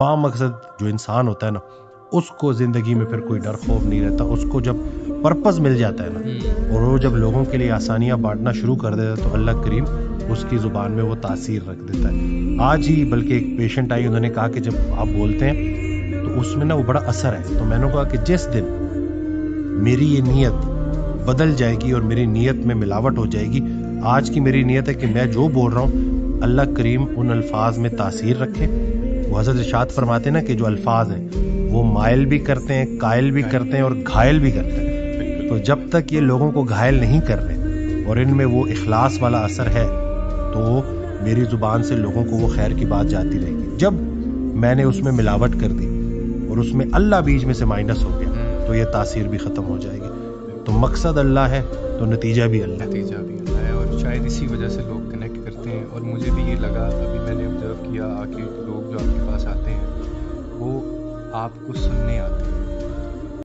तमाम मकसद जो इंसान होता है ना, उसको ज़िंदगी में फिर कोई डर खौफ नहीं रहता। उसको जब पर्पस मिल जाता है ना, और वो जब लोगों के लिए आसानियाँ बांटना शुरू कर देता है, तो अल्लाह करीम उसकी ज़ुबान में वो तासीर रख देता है। आज ही बल्कि एक पेशेंट आई, उन्होंने कहा कि जब आप बोलते हैं तो उसमें ना वो बड़ा असर है। तो मैंने कहा कि जिस दिन मेरी ये नीयत बदल जाएगी और मेरी नीयत में मिलावट हो जाएगी, आज की मेरी नीयत है कि मैं जो बोल रहा हूँ अल्लाह करीम उन अल्फाज में तासीर रखे। वो हज़रत इरशाद फरमाते हैं ना कि जो अल्फाज हैं वो मायल भी करते हैं, कायल भी करते हैं और घायल भी करते हैं। तो जब तक ये लोगों को घायल नहीं कर रहे और इनमें वो इखलास वाला असर है, तो मेरी ज़ुबान से लोगों को वो खैर की बात जाती रहेगी। जब मैंने उसमें मिलावट कर दी और उसमें अल्लाह बीच में से माइनस हो गया, तो ये तासीर भी ख़त्म हो जाएगी। तो मकसद अल्लाह है तो नतीजा भी अल्लाह है। और शायद इसी वजह से लोग कनेक्ट करते हैं। और मुझे भी ये लगा, अभी मैंने ऑब्जर्व किया, आके लोग जो आपके पास आते हैं वो आपको सुनने आते हैं,